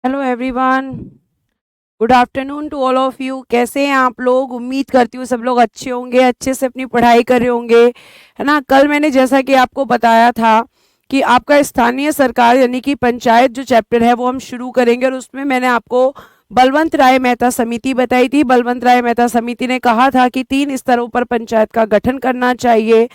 Hello everyone. Good afternoon to all of you. कैसे हैं आप लोग? उम्मीद करती हूँ सब लोग अच्छे होंगे, अच्छे से अपनी पढ़ाई कर रहे होंगे, है ना। कल मैंने जैसा कि आपको बताया था कि आपका स्थानीय सरकार यानी कि पंचायत जो चैप्टर है वो हम शुरू करेंगे, और उसमें मैंने आपको बलवंत राय मेहता समिति बताई थी। बलवंत राय मेहता समिति ने कहा था कि 3 स्तरों पर पंचायत का गठन करना चाहिए।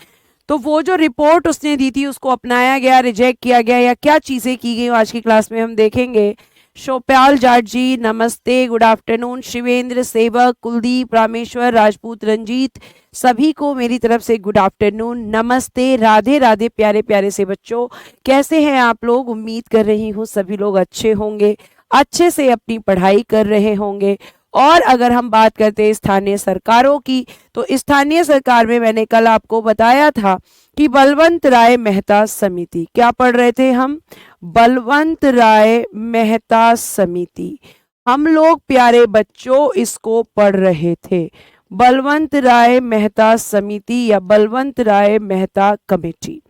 तो वो जो रिपोर्ट उसने दी थी उसको अपनाया गया, रिजेक्ट किया गया, या क्या चीज़ें की गई आज की क्लास में हम देखेंगे। शोप्याल जाट जी नमस्ते, गुड आफ्टरनून। शिवेंद्र, सेवक, कुलदीप, रामेश्वर, राजपूत, रंजीत, सभी को मेरी तरफ से गुड आफ्टरनून, नमस्ते, राधे राधे प्यारे प्यारे से बच्चों। कैसे हैं आप लोग? उम्मीद कर रही हूँ सभी लोग अच्छे होंगे, अच्छे से अपनी पढ़ाई कर रहे होंगे। और अगर हम बात करते हैं स्थानीय सरकारों की, तो स्थानीय सरकार में मैंने कल आपको बताया था कि बलवंत राय मेहता समिति, क्या पढ़ रहे थे हम? बलवंत राय मेहता समिति। हम लोग प्यारे बच्चों इसको पढ़ रहे थे, बलवंत राय मेहता समिति या बलवंत राय मेहता कमेटी।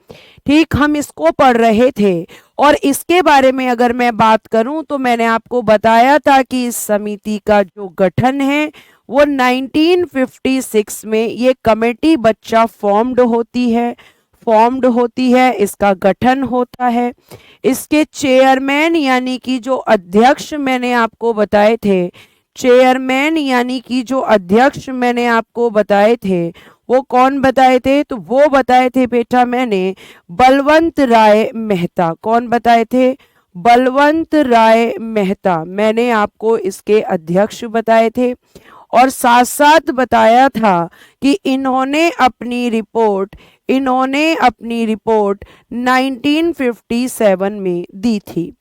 ठीक, हम इसको पढ़ रहे थे। और इसके बारे में अगर मैं बात करूं तो मैंने आपको बताया था कि इस समिति का जो गठन है वो 1956 में ये कमेटी बच्चा फॉर्म्ड होती है, इसका गठन होता है। इसके चेयरमैन यानी कि जो अध्यक्ष मैंने आपको बताए थे, चेयरमैन यानी कि जो अध्यक्ष मैंने आपको बताए थे वो कौन बताए थे? तो वो बताए थे बेटा मैंने बलवंत राय मेहता। कौन बताए थे? बलवंत राय मेहता। मैंने आपको इसके अध्यक्ष बताए थे, और साथ साथ बताया था कि इन्होंने अपनी रिपोर्ट 1957 में दी थी।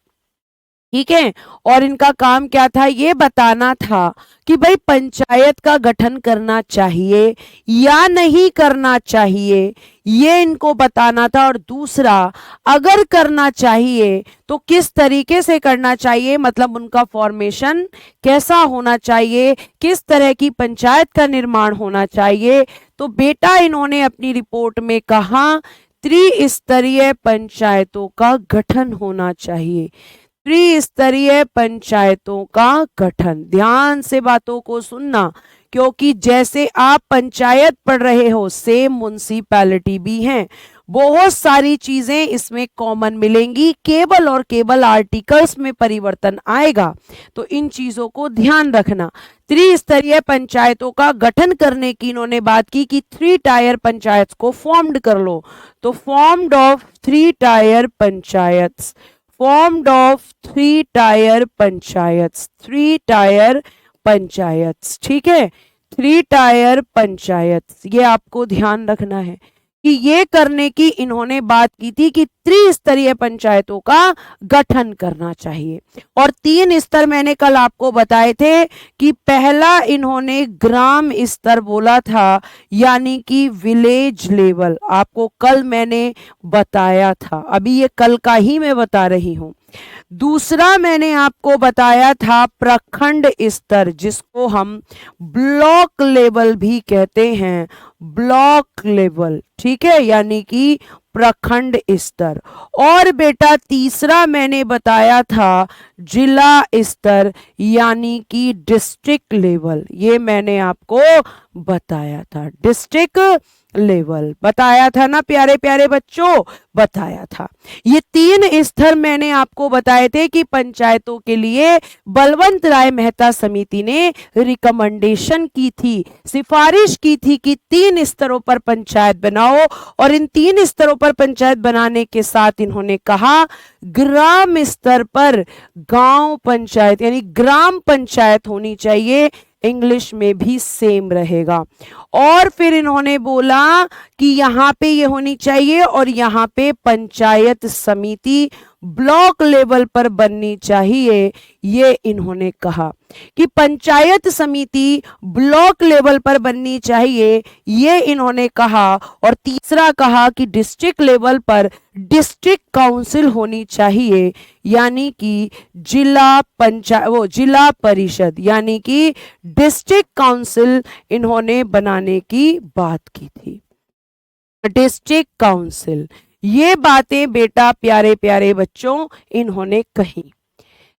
ठीक है, और इनका काम क्या था? ये बताना था कि भाई पंचायत का गठन करना चाहिए या नहीं करना चाहिए, ये इनको बताना था। और दूसरा, अगर करना चाहिए तो किस तरीके से करना चाहिए, मतलब उनका फॉर्मेशन कैसा होना चाहिए, किस तरह की पंचायत का निर्माण होना चाहिए। तो बेटा इन्होंने अपनी रिपोर्ट में कहा त्रिस्तरीय पंचायतों का गठन होना चाहिए, त्रिस्तरीय पंचायतों का गठन। ध्यान से बातों को सुनना, क्योंकि जैसे आप पंचायत पढ़ रहे हो सेम म्युनिसिपैलिटी भी हैं। बहुत सारी चीजें इसमें कॉमन मिलेंगी, केवल और केवल आर्टिकल्स में परिवर्तन आएगा, तो इन चीजों को ध्यान रखना। त्रिस्तरीय पंचायतों का गठन करने की इन्होंने बात की कि 3 टायर पंचायत को फॉर्म्ड कर लो। तो formed of 3 tyre panchayat, formed of 3 tyre panchayat, 3 tyre panchayat. ठीक है, 3 टायर पंचायत, ये आपको ध्यान रखना है कि ये करने की इन्होंने बात की थी कि त्रिस्तरीय पंचायतों का गठन करना चाहिए। और 3 स्तर मैंने कल आपको बताए थे कि पहला इन्होंने ग्राम स्तर बोला था, यानी कि विलेज लेवल, आपको कल मैंने बताया था, अभी ये कल का ही मैं बता रही हूं। दूसरा मैंने आपको बताया था प्रखंड स्तर, जिसको हम ब्लॉक लेवल भी कहते हैं, ब्लॉक लेवल। ठीक है, यानी कि प्रखंड स्तर। और बेटा तीसरा मैंने बताया था जिला स्तर, यानी कि डिस्ट्रिक्ट लेवल। ये मैंने आपको बताया था, डिस्ट्रिक्ट लेवल बताया था ना प्यारे प्यारे बच्चों, बताया था। ये 3 स्तर मैंने आपको बताए थे कि पंचायतों के लिए बलवंत राय मेहता समिति ने रिकमेंडेशन की थी, सिफारिश की थी कि 3 स्तरों पर पंचायत बनाओ। और इन 3 स्तरों पर पंचायत बनाने के साथ इन्होंने कहा ग्राम स्तर पर गांव पंचायत यानी ग्राम पंचायत होनी चाहिए, इंग्लिश में भी सेम रहेगा। और फिर इन्होंने बोला कि यहाँ पे ये होनी चाहिए और यहाँ पे पंचायत समिति ब्लॉक लेवल पर बननी चाहिए। ये इन्होंने कहा कि पंचायत समिति ब्लॉक लेवल पर बननी चाहिए, ये इन्होंने कहा। और तीसरा कहा कि डिस्ट्रिक्ट लेवल पर डिस्ट्रिक्ट काउंसिल होनी चाहिए, यानी कि जिला परिषद, यानी कि डिस्ट्रिक्ट काउंसिल इन्होंने बनाने की बात की थी, डिस्ट्रिक्ट काउंसिल। ये बातें बेटा प्यारे प्यारे बच्चों इन्होंने कही।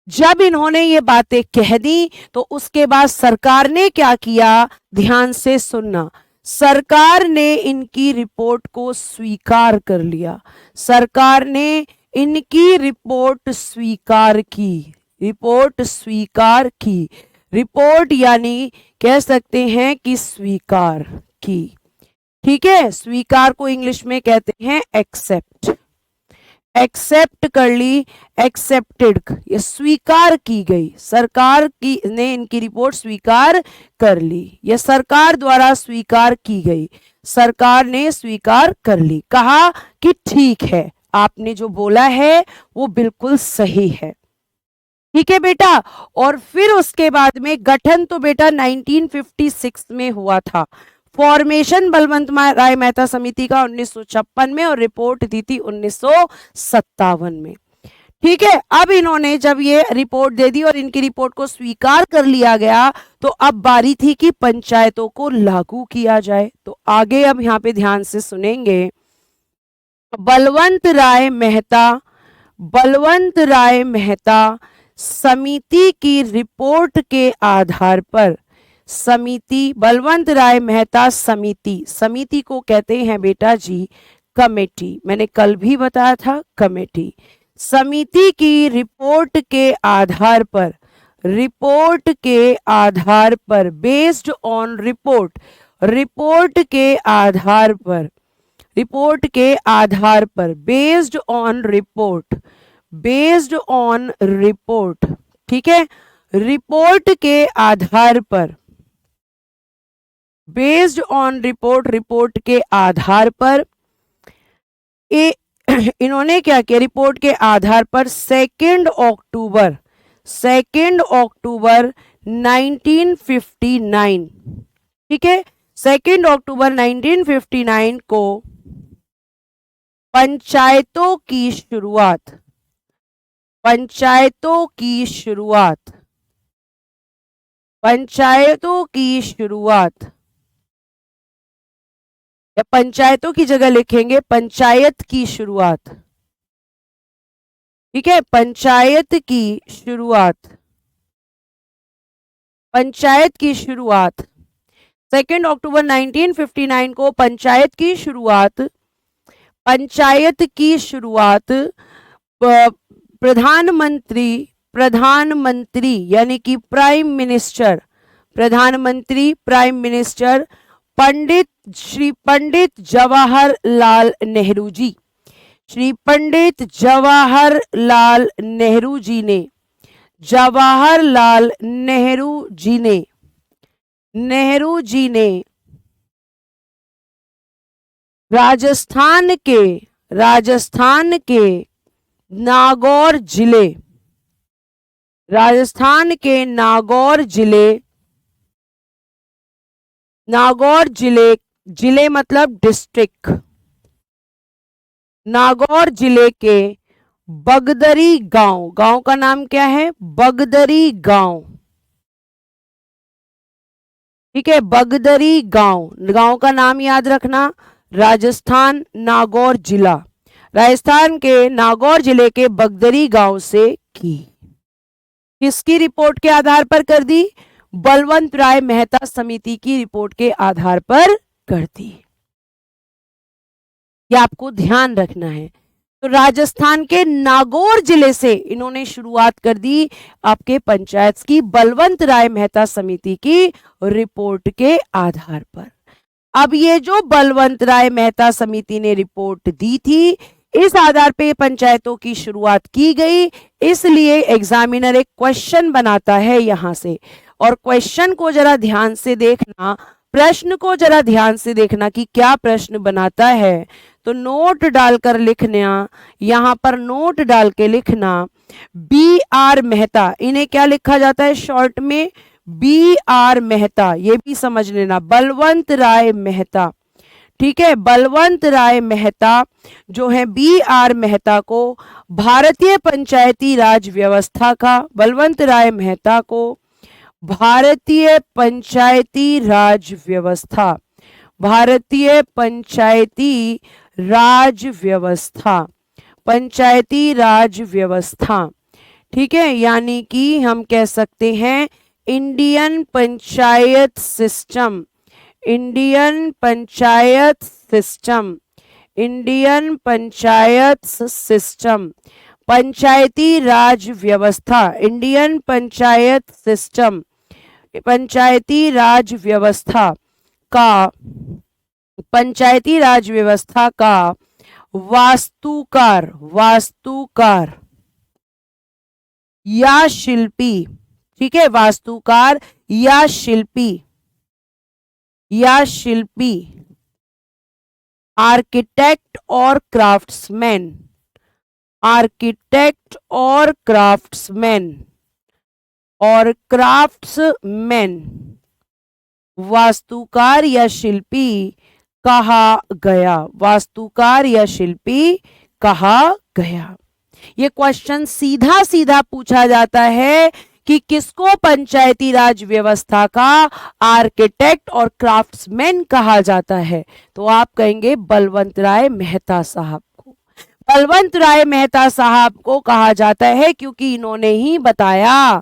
जब इन्होंने ये बातें कह दी तो उसके बाद सरकार ने क्या किया, ध्यान से सुनना, सरकार ने इनकी रिपोर्ट को स्वीकार कर लिया। सरकार ने इनकी रिपोर्ट स्वीकार की, रिपोर्ट स्वीकार की, रिपोर्ट यानी कह सकते हैं कि स्वीकार की। ठीक है, स्वीकार को इंग्लिश में कहते हैं एक्सेप्ट, एक्सेप्ट कर ली, एक्सेप्टेड, ये स्वीकार की गई, सरकार की ने इनकी रिपोर्ट स्वीकार कर ली, यह सरकार द्वारा स्वीकार की गई, सरकार ने स्वीकार कर ली, कहा कि ठीक है, आपने जो बोला है वो बिल्कुल सही है। ठीक है बेटा, और फिर उसके बाद में गठन तो बेटा 1956 में हुआ था, फॉर्मेशन बलवंत राय मेहता समिति का 1956 में, और रिपोर्ट दी थी 1957 में। ठीक है, अब इन्होंने जब ये रिपोर्ट दे दी और इनकी रिपोर्ट को स्वीकार कर लिया गया, तो अब बारी थी कि पंचायतों को लागू किया जाए। तो आगे अब यहाँ पे ध्यान से सुनेंगे, बलवंत राय मेहता समिति की रिपोर्ट के आधार पर, समिति, बलवंत राय मेहता समिति, समिति को कहते हैं बेटा जी कमेटी, मैंने कल भी बताया था कमेटी, समिति की रिपोर्ट के आधार पर, रिपोर्ट के आधार पर, बेस्ड ऑन रिपोर्ट, रिपोर्ट के आधार पर, रिपोर्ट के आधार पर, based on report, based on report, ठीक है, रिपोर्ट के आधार पर, बेस्ड ऑन रिपोर्ट, रिपोर्ट के आधार पर इन्होंने क्या किया, रिपोर्ट के आधार पर 2 अक्टूबर 1959, ठीक है, 2 अक्टूबर 1959 को पंचायतों की शुरुआत, पंचायतों की शुरुआत, पंचायतों की शुरुआत, या पंचायतों की जगह लिखेंगे पंचायत की शुरुआत, ठीक है, पंचायत की शुरुआत, पंचायत की शुरुआत 2 अक्टूबर 1959 को पंचायत की शुरुआत, पंचायत की शुरुआत प्रधानमंत्री, प्रधानमंत्री यानी कि प्राइम मिनिस्टर, प्रधानमंत्री प्राइम मिनिस्टर श्री पंडित जवाहरलाल नेहरू जी, श्री पंडित जवाहरलाल नेहरू जी ने, जवाहरलाल नेहरू जी ने, नेहरू जी ने राजस्थान के, राजस्थान के नागौर जिले, राजस्थान के नागौर जिले, नागौर जिले, जिले मतलब डिस्ट्रिक्ट, नागौर जिले के बगदरी गांव, गांव का नाम क्या है, बगदरी गांव, ठीक है, बगदरी गांव, गांव का नाम याद रखना, राजस्थान नागौर जिला, राजस्थान के नागौर जिले के बगदरी गांव से की, किसकी रिपोर्ट के आधार पर कर दी, बलवंत राय मेहता समिति की रिपोर्ट के आधार पर कर दी, ये आपको ध्यान रखना है। तो राजस्थान के नागौर जिले से इन्होंने शुरुआत कर दी आपके पंचायत की, बलवंत राय मेहता समिति की रिपोर्ट के आधार पर। अब ये जो बलवंत राय मेहता समिति ने रिपोर्ट दी थी, इस आधार पे पंचायतों की शुरुआत की गई, इसलिए एग्जामिनर एक क्वेश्चन बनाता है यहां से, और क्वेश्चन को जरा ध्यान से देखना, प्रश्न को जरा ध्यान से देखना कि क्या प्रश्न बनाता है। तो नोट डालकर लिखना, यहां पर नोट डाल के लिखना, बी आर मेहता, इन्हें क्या लिखा जाता है शॉर्ट में, बी आर मेहता, ये भी समझ लेना, बलवंत राय मेहता, ठीक है, बलवंत राय मेहता जो है बी आर मेहता को भारतीय पंचायती राज व्यवस्था का, बलवंत राय मेहता को भारतीय पंचायती राज व्यवस्था, भारतीय पंचायती राज व्यवस्था, पंचायती राज व्यवस्था, ठीक है, यानी कि हम कह सकते हैं Indian panchayat system, Indian panchayat system, Indian panchayat system, Panchayati Raj व्यवस्था, इंडियन पंचायत सिस्टम, पंचायती राज व्यवस्था का, पंचायती राज व्यवस्था का वास्तुकार, वास्तुकार या शिल्पी, ठीक है, वास्तुकार या शिल्पी, या शिल्पी, आर्किटेक्ट और क्राफ्ट्समैन, आर्किटेक्ट और क्राफ्ट्समैन, और क्राफ्ट्समैन, वास्तुकार या शिल्पी कहा गया, वास्तुकार या शिल्पी कहा गया। ये क्वेश्चन सीधा सीधा पूछा जाता है कि किसको पंचायती राज व्यवस्था का आर्किटेक्ट और क्राफ्ट्समैन कहा जाता है, तो आप कहेंगे बलवंत राय मेहता साहब को। बलवंत राय मेहता साहब को कहा जाता है क्योंकि इन्होंने ही बताया,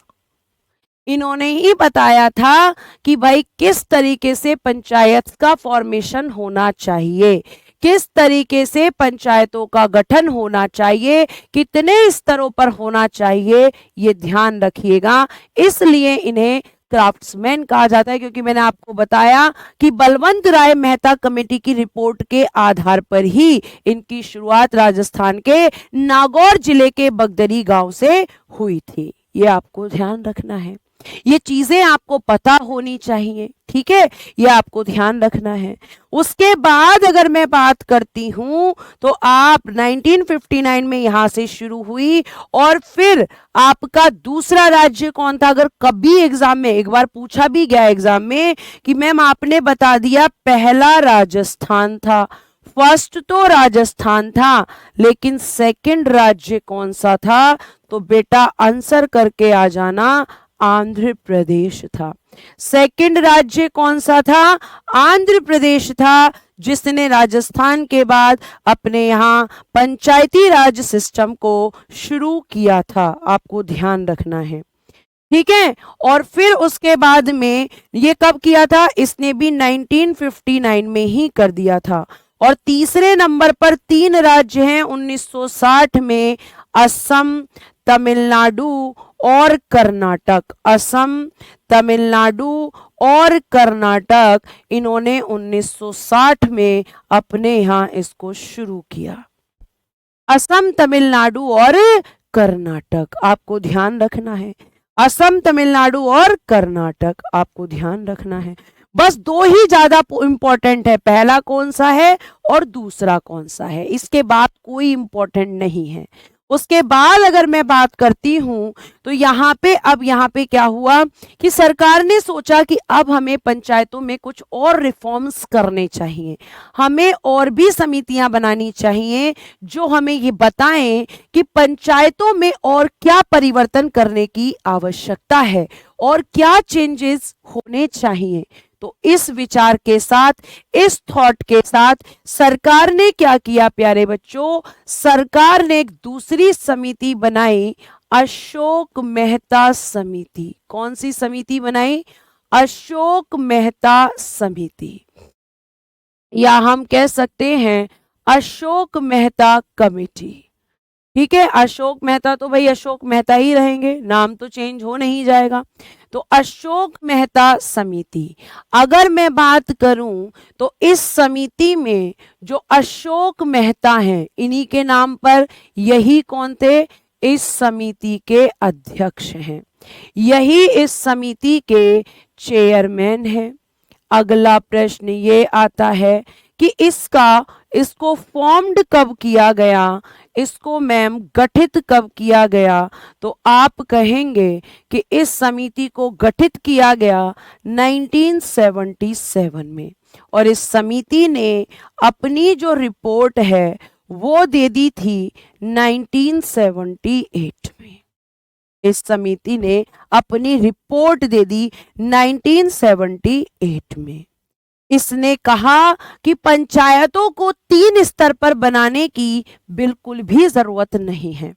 इन्होंने ही बताया था कि भाई किस तरीके से पंचायत का फॉर्मेशन होना चाहिए, किस तरीके से पंचायतों का गठन होना चाहिए, कितने स्तरों पर होना चाहिए, ये ध्यान रखिएगा। इसलिए इन्हें क्राफ्ट्समैन कहा जाता है क्योंकि मैंने आपको बताया कि बलवंत राय मेहता कमेटी की रिपोर्ट के आधार पर ही इनकी शुरुआत राजस्थान के नागौर जिले के बगदरी गांव से हुई थी। ये आपको ध्यान रखना है, ये चीजें आपको पता होनी चाहिए, ठीक है, ये आपको ध्यान रखना है। उसके बाद अगर मैं बात करती हूं तो आप 1959 में यहां से शुरू हुई और फिर आपका दूसरा राज्य कौन था, अगर कभी एग्जाम में एक बार पूछा भी गया एग्जाम में कि मैम आपने बता दिया पहला राजस्थान था, फर्स्ट तो राजस्थान था, लेकिन सेकंड राज्य कौन सा था, तो बेटा आंसर करके आ जाना, आंध्र प्रदेश था। सेकंड राज्य कौन सा था, आंध्र प्रदेश था, जिसने राजस्थान के बाद अपने यहाँ पंचायती राज सिस्टम को शुरू किया था, आपको ध्यान रखना है, ठीक है। और फिर उसके बाद में ये कब किया था, इसने भी 1959 में ही कर दिया था। और तीसरे नंबर पर तीन राज्य हैं 1960 में, असम, तमिलनाडु और कर्नाटक, असम, तमिलनाडु और कर्नाटक, इन्होंने 1960 में अपने यहाँ इसको शुरू किया। असम, तमिलनाडु और कर्नाटक, आपको ध्यान रखना है, असम, तमिलनाडु और कर्नाटक, आपको ध्यान रखना है। बस दो ही ज्यादा इंपॉर्टेंट है, पहला कौन सा है और दूसरा कौन सा है, इसके बाद कोई इंपॉर्टेंट नहीं है। उसके बाद अगर मैं बात करती हूं तो यहाँ पे अब यहाँ पे क्या हुआ कि सरकार ने सोचा कि अब हमें पंचायतों में कुछ और रिफॉर्म्स करने चाहिए, हमें और भी समितियां बनानी चाहिए जो हमें ये बताएं कि पंचायतों में और क्या परिवर्तन करने की आवश्यकता है और क्या चेंजेस होने चाहिए। तो इस विचार के साथ, इस थॉट के साथ सरकार ने क्या किया प्यारे बच्चों, सरकार ने एक दूसरी समिति बनाई, अशोक मेहता समिति। कौन सी समिति बनाई, अशोक मेहता समिति, या हम कह सकते हैं अशोक मेहता कमेटी, ठीक है। अशोक मेहता तो भाई अशोक मेहता ही रहेंगे, नाम तो चेंज हो नहीं जाएगा। तो अशोक मेहता समिति, अगर मैं बात करूं तो इस समिति में जो अशोक मेहता हैं, इन्हीं के नाम पर, यही कौन थे, इस समिति के अध्यक्ष हैं, यही इस समिति के चेयरमैन हैं। अगला प्रश्न ये आता है कि इसको फॉर्म्ड कब किया गया, इसको मैम गठित कब किया गया, तो आप कहेंगे कि इस समिति को गठित किया गया 1977 में, और इस समिति ने अपनी जो रिपोर्ट है वो दे दी थी 1978 में। इस समिति ने अपनी रिपोर्ट दे दी 1978 में। इसने कहा कि पंचायतों को 3 स्तर पर बनाने की बिल्कुल भी जरूरत नहीं है,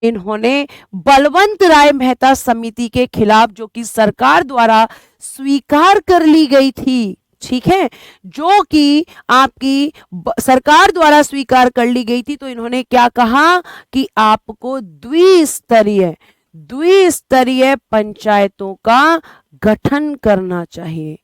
इन्होंने बलवंत राय मेहता समिति के खिलाफ, जो कि सरकार द्वारा स्वीकार कर ली गई थी, ठीक है, जो कि आपकी सरकार द्वारा स्वीकार कर ली गई थी, तो इन्होंने क्या कहा कि आपको द्विस्तरीय पंचायतों का गठन करना चाहिए।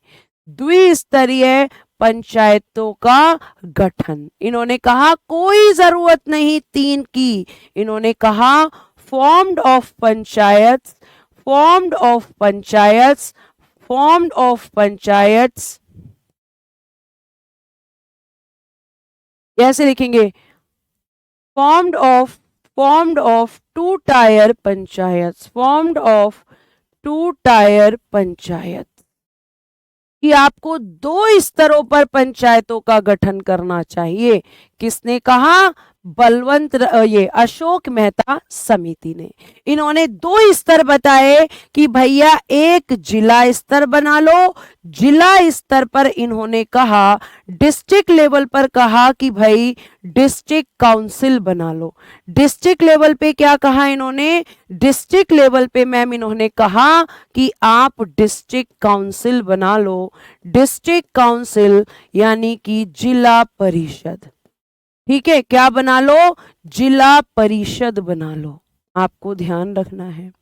द्विस्तरीय पंचायतों का गठन, इन्होंने कहा कोई जरूरत नहीं 3 की, इन्होंने कहा formed of panchayat, formed of panchayat, formed of panchayat, कैसे लिखेंगे, formed of 2 tyre panchayat, formed of 2 tyre panchayat, कि आपको 2 स्तरों पर पंचायतों का गठन करना चाहिए। किसने कहा, ये अशोक मेहता समिति ने। इन्होंने 2 स्तर बताए कि भैया एक जिला स्तर बना लो, जिला स्तर पर इन्होंने कहा, डिस्ट्रिक्ट लेवल पर कहा कि भाई डिस्ट्रिक्ट काउंसिल बना लो। डिस्ट्रिक्ट लेवल पे क्या कहा इन्होंने, डिस्ट्रिक्ट लेवल पे मैम इन्होंने कहा कि आप डिस्ट्रिक्ट काउंसिल बना लो। डिस्ट्रिक्ट काउंसिल यानी कि जिला परिषद, ठीक है, क्या बना लो, जिला परिषद बना लो, आपको ध्यान रखना है।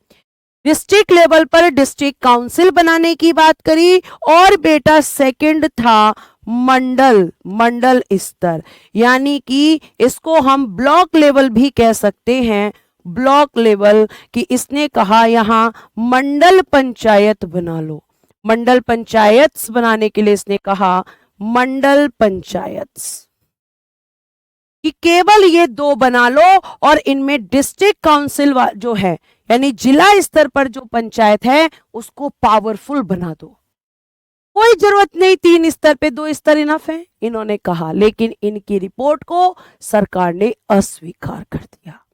डिस्ट्रिक्ट लेवल पर डिस्ट्रिक्ट काउंसिल बनाने की बात करी, और बेटा सेकंड था मंडल स्तर, यानी कि इसको हम ब्लॉक लेवल भी कह सकते हैं, ब्लॉक लेवल, कि इसने कहा यहां मंडल पंचायत बना लो। मंडल पंचायत बनाने के लिए इसने कहा मंडल पंचायत, कि केवल ये 2 बना लो, और इनमें डिस्ट्रिक्ट काउंसिल जो है यानी जिला स्तर पर जो पंचायत है उसको पावरफुल बना दो। कोई जरूरत नहीं 3 स्तर पे, 2 स्तर इनफ है, इन्होंने कहा। लेकिन इनकी रिपोर्ट को सरकार ने अस्वीकार कर दिया।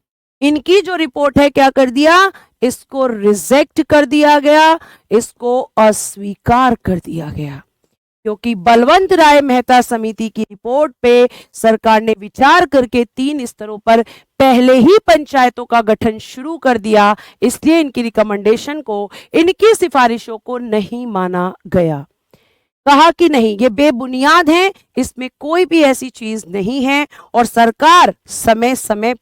इनकी जो रिपोर्ट है क्या कर दिया, इसको रिजेक्ट कर दिया गया, इसको अस्वीकार कर दिया गया, क्योंकि बलवंत राय मेहता समिति की रिपोर्ट पे सरकार ने विचार करके 3 स्तरों पर पहले ही पंचायतों का गठन शुरू कर दिया, इसलिए इनकी रिकमेंडेशन को, इनकी सिफारिशों को नहीं माना गया। कहा कि नहीं ये बेबुनियाद है, इसमें कोई भी ऐसी चीज नहीं है, और सरकार समय समय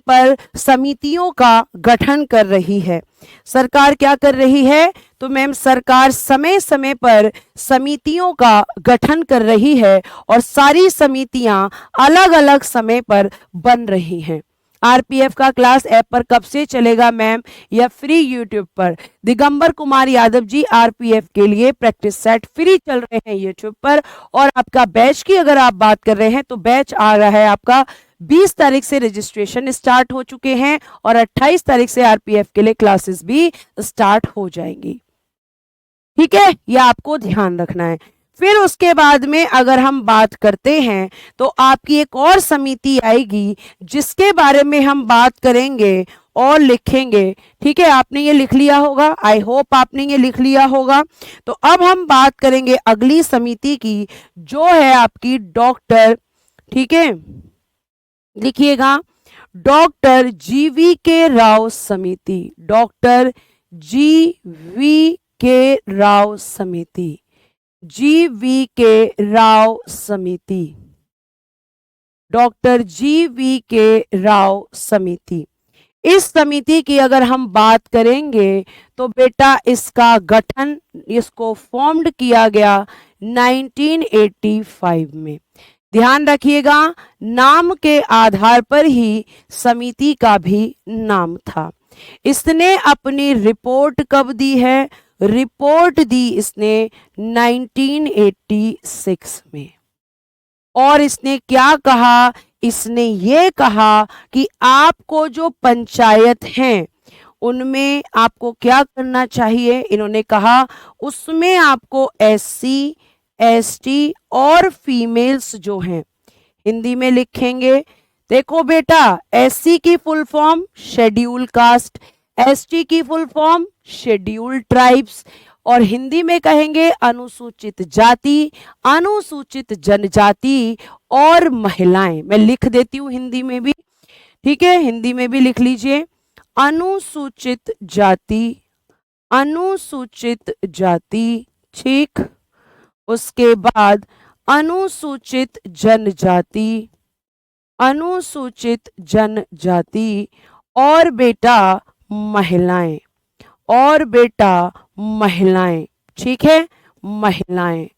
पर समितियों का गठन कर रही है। सरकार क्या कर रही है, तो मैम सरकार समय समय पर समितियों का गठन कर रही है, और सारी समितियां अलग अलग समय पर बन रही हैं। आरपीएफ का क्लास ऐप पर कब से चलेगा मैम, या फ्री यूट्यूब पर। दिगंबर कुमार यादव जी आरपीएफ के लिए प्रैक्टिस सेट फ्री चल रहे हैं यूट्यूब पर। और आपका बैच की अगर आप बात कर रहे हैं तो बैच आ रहा है आपका 20 तारीख से रजिस्ट्रेशन स्टार्ट हो चुके हैं, और 28 तारीख से आरपीएफ के लिए क्लासेस भी स्टार्ट हो जाएंगी, ठीक है, यह आपको ध्यान रखना है। फिर उसके बाद में अगर हम बात करते हैं तो आपकी एक और समिति आएगी जिसके बारे में हम बात करेंगे और लिखेंगे, ठीक है, आपने ये लिख लिया होगा, आई होप आपने ये लिख लिया होगा। तो अब हम बात करेंगे अगली समिति की, जो है आपकी डॉक्टर, ठीक है, लिखिएगा, डॉक्टर जीवी के राव समिति, डॉक्टर जीवी के राव समिति, जीवी के राव समिति, डॉक्टर जीवी के राव समिति। इस समिति की अगर हम बात करेंगे तो बेटा इसका गठन, इसको फॉर्म्ड किया गया 1985 में। ध्यान रखिएगा, नाम के आधार पर ही समिति का भी नाम था। इसने अपनी रिपोर्ट कब दी है, रिपोर्ट दी इसने 1986 में। और इसने क्या कहा, इसने ये कहा कि आपको जो पंचायत हैं उनमें आपको क्या करना चाहिए, इन्होंने कहा उसमें आपको एससी, एसटी और फीमेल्स जो हैं, हिंदी में लिखेंगे, देखो बेटा, एससी की full form schedule caste, ST की फुल फॉर्म शेड्यूल ट्राइब्स, और हिंदी में कहेंगे अनुसूचित जाति, अनुसूचित जनजाति और महिलाएं। मैं लिख देती हूं हिंदी में भी, ठीक है, हिंदी में भी लिख लीजिए, अनुसूचित जाति, अनुसूचित जाति, ठीक। उसके बाद अनुसूचित जनजाति, अनुसूचित जनजाति, और बेटा महिलाएं, और बेटा महिलाएं, ठीक है, महिलाएं,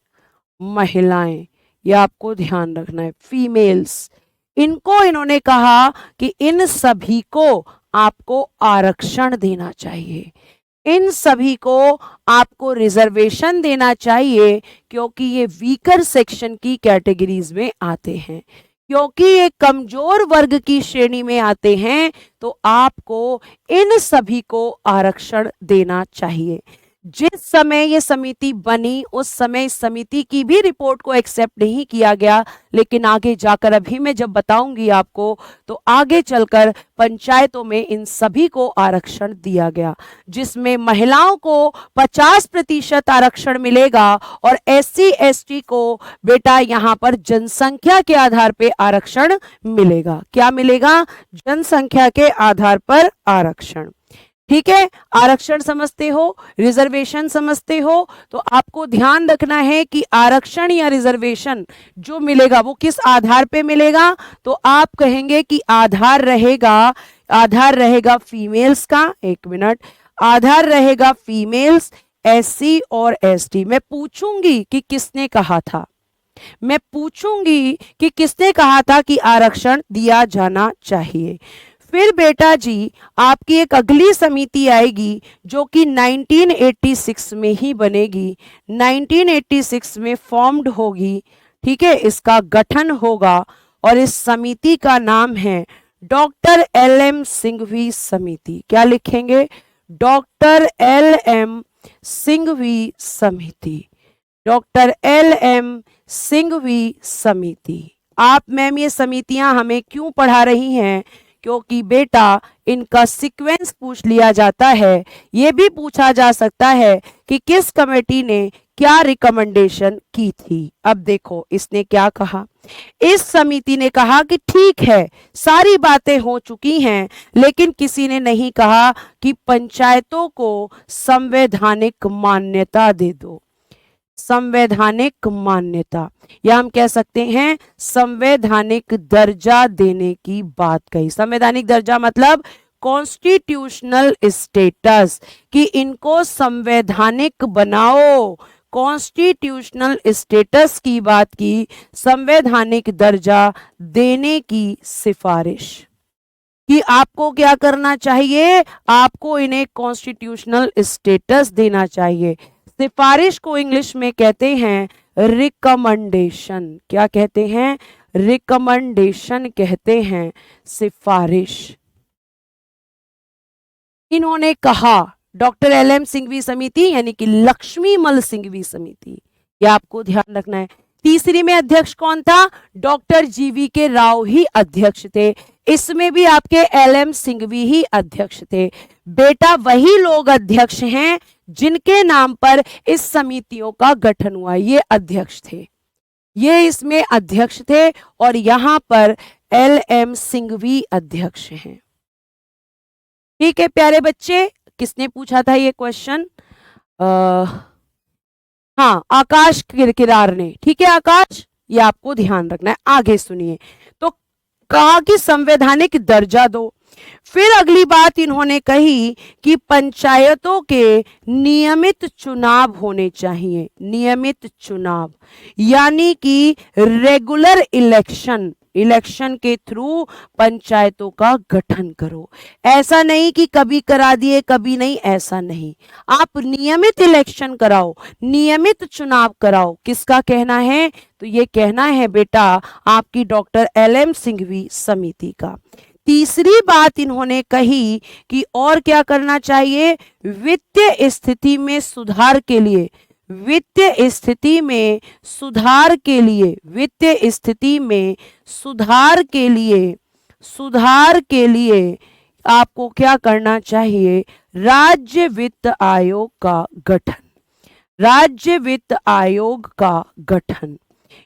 महिलाएं, ये आपको ध्यान रखना है, फीमेल्स। इनको इन्होंने कहा कि इन सभी को आपको आरक्षण देना चाहिए, इन सभी को आपको रिजर्वेशन देना चाहिए, क्योंकि ये वीकर सेक्शन की कैटेगरीज में आते हैं, क्योंकि ये कमजोर वर्ग की श्रेणी में आते हैं, तो आपको इन सभी को आरक्षण देना चाहिए। जिस समय ये समिति बनी उस समय इस समिति की भी रिपोर्ट को एक्सेप्ट नहीं किया गया, लेकिन आगे जाकर अभी मैं जब बताऊंगी आपको, तो आगे चलकर पंचायतों में इन सभी को आरक्षण दिया गया, जिसमें महिलाओं को 50% आरक्षण मिलेगा और SC ST को बेटा यहां पर जनसंख्या के आधार पर आरक्षण मिलेगा। क्या मिलेगा? जनसंख्या के आधार पर आरक्षण। ठीक है, आरक्षण समझते हो, रिजर्वेशन समझते हो, तो आपको ध्यान रखना है कि आरक्षण या रिजर्वेशन जो मिलेगा वो किस आधार पे मिलेगा, तो आप कहेंगे कि आधार रहेगा फीमेल्स का, एक मिनट, आधार रहेगा फीमेल्स, SC और ST। मैं पूछूंगी कि किसने कहा था, मैं पूछूंगी कि किसने कहा था कि आरक्षण दिया जाना चाहिए। फिर बेटा जी आपकी एक अगली समिति आएगी जो कि 1986 में ही बनेगी, 1986 में फॉर्म्ड होगी, ठीक है, इसका गठन होगा और इस समिति का नाम है डॉक्टर LM सिंघवी समिति। क्या लिखेंगे? डॉक्टर LM सिंघवी समिति, डॉक्टर LM सिंघवी समिति। आप मैम ये समितियां हमें क्यों पढ़ा रही हैं? क्योंकि बेटा इनका सीक्वेंस पूछ लिया जाता है, ये भी पूछा जा सकता है कि किस कमेटी ने क्या रिकमेंडेशन की थी। अब देखो इसने क्या कहा, इस समिति ने कहा कि ठीक है सारी बातें हो चुकी हैं, लेकिन किसी ने नहीं कहा कि पंचायतों को संवैधानिक मान्यता दे दो, संवैधानिक मान्यता, या हम कह सकते हैं संवैधानिक दर्जा देने की बात कही। संवैधानिक दर्जा मतलब कॉन्स्टिट्यूशनल स्टेटस, कि इनको संवैधानिक बनाओ, कॉन्स्टिट्यूशनल स्टेटस की बात की, संवैधानिक दर्जा देने की सिफारिश कि आपको क्या करना चाहिए, आपको इन्हें कॉन्स्टिट्यूशनल स्टेटस देना चाहिए। सिफारिश को इंग्लिश में कहते हैं रिकमेंडेशन। क्या कहते हैं? रिकमेंडेशन कहते हैं सिफारिश। इन्होंने कहा डॉक्टर LM सिंघवी समिति यानी कि लक्ष्मीमल सिंघवी समिति, यह आपको ध्यान रखना है। तीसरी में अध्यक्ष कौन था? डॉक्टर GVK राव ही अध्यक्ष थे, इसमें भी आपके LM सिंघवी ही अध्यक्ष थे। बेटा वही लोग अध्यक्ष हैं जिनके नाम पर इस समितियों का गठन हुआ, ये अध्यक्ष थे, ये इसमें अध्यक्ष थे और यहां पर LM सिंघवी अध्यक्ष हैं। ठीक है प्यारे बच्चे, किसने पूछा था ये क्वेश्चन? हाँ, आकाश किरकिरार ने। ठीक है आकाश, ये आपको ध्यान रखना है। आगे सुनिए, तो कहा कि संवैधानिक दर्जा दो। फिर अगली बात इन्होंने कही कि पंचायतों के नियमित चुनाव होने चाहिए, नियमित चुनाव यानी कि रेगुलर इलेक्शन, इलेक्शन के थ्रू पंचायतों का गठन करो। ऐसा नहीं कि कभी करा दिए कभी नहीं, ऐसा नहीं, आप नियमित इलेक्शन कराओ, नियमित चुनाव कराओ। किसका कहना है? तो ये कहना है बेटा आपकी डॉक्टर LM सिंघवी समिति का। तीसरी बात इन्होंने कही कि और क्या करना चाहिए, वित्तीय स्थिति में सुधार के लिए, वित्तीय स्थिति में सुधार के लिए, वित्तीय स्थिति में सुधार के लिए, सुधार के लिए आपको क्या करना चाहिए, राज्य वित्त आयोग का गठन, राज्य वित्त आयोग का गठन।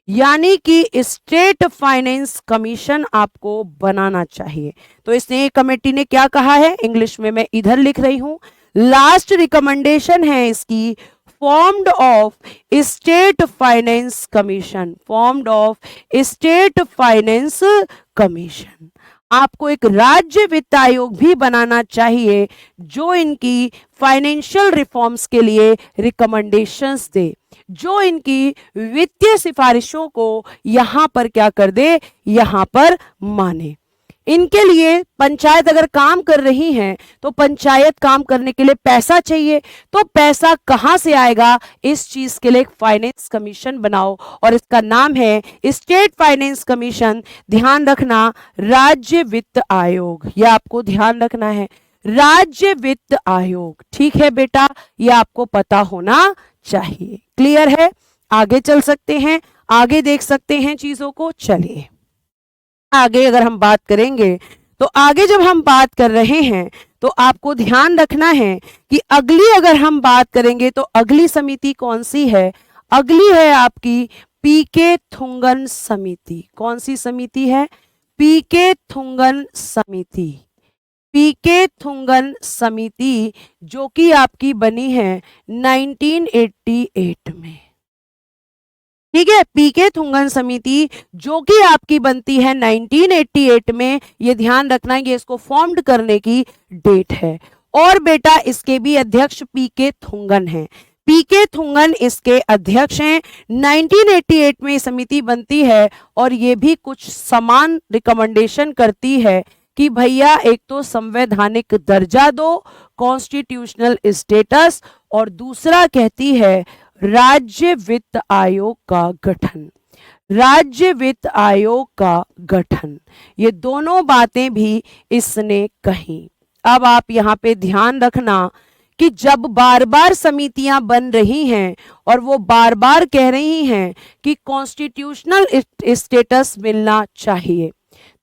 यानी कि स्टेट फाइनेंस कमीशन आपको बनाना चाहिए। तो इसने कमेटी ने क्या कहा है, इंग्लिश में मैं इधर लिख रही हूं, लास्ट रिकमेंडेशन है इसकी, formed of state finance commission, formed of state finance commission. आपको एक राज्य वित्त आयोग भी बनाना चाहिए जो इनकी फाइनेंशियल रिफॉर्म्स के लिए रिकमेंडेशंस दे, जो इनकी वित्तीय सिफारिशों को यहां पर क्या कर दे, यहां पर माने। इनके लिए पंचायत अगर काम कर रही है तो पंचायत काम करने के लिए पैसा चाहिए, तो पैसा कहां से आएगा, इस चीज के लिए एक फाइनेंस कमीशन बनाओ और इसका नाम है स्टेट फाइनेंस कमीशन। ध्यान रखना, राज्य वित्त आयोग, यह आपको ध्यान रखना है, राज्य वित्त आयोग। ठीक है बेटा, यह आपको पता होना चाहिए। क्लियर है, आगे चल सकते हैं, आगे देख सकते हैं चीजों को। चलिए आगे अगर हम बात करेंगे तो आगे जब हम बात कर रहे हैं तो आपको ध्यान रखना है कि अगली अगर हम बात करेंगे तो अगली समिति कौन सी है, अगली है आपकी पीके थुंगन समिति। कौन सी समिति है, पीके थुंगन समिति, पीके थुंगन समिति जो कि आपकी बनी है 1988 में। ठीक है, पीके थुंगन समिति जो कि आपकी बनती है 1988 में, ये ध्यान रखना ये इसको फॉर्म्ड करने की डेट है। और बेटा इसके भी अध्यक्ष पीके थुंगन हैं, पीके थुंगन इसके अध्यक्ष हैं। 1988 में समिति बनती है और ये भी कुछ समान रिकमेंडेशन करती है कि भैया एक तो संवैधानिक दर्जा दो, कॉन्स्टिट्यूशनल स्टेटस, और दूसरा कहती है राज्य वित्त आयोग का गठन, राज्य वित्त आयोग का गठन। ये दोनों बातें भी इसने कही। अब आप यहाँ पे ध्यान रखना कि जब बार बार समितियां बन रही हैं और वो बार बार कह रही हैं कि कॉन्स्टिट्यूशनल स्टेटस मिलना चाहिए,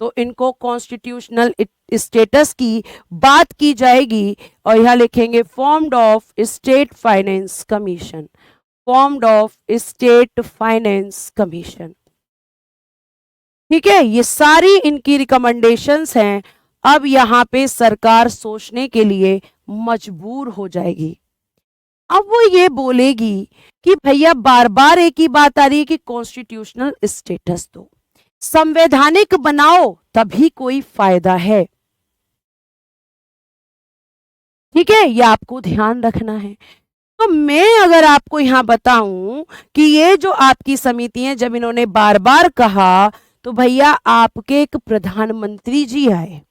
तो इनको कॉन्स्टिट्यूशनल स्टेटस की बात की जाएगी और यहां लिखेंगे formed of state finance commission, formed of state finance commission. ठीक है, ये सारी इनकी रिकमेंडेशंस हैं। अब यहां पे सरकार सोचने के लिए मजबूर हो जाएगी। अब वो ये बोलेगी कि भैया बार बार एक ही बात आ रही है कि कॉन्स्टिट्यूशनल स्टेटस दो, संवैधानिक बनाओ तभी कोई फायदा है। ठीक है, ये आपको ध्यान रखना है। तो मैं अगर आपको यहां बताऊं कि ये जो आपकी समिति है, जब इन्होंने बार बार कहा तो भैया आपके एक प्रधानमंत्री जी आए,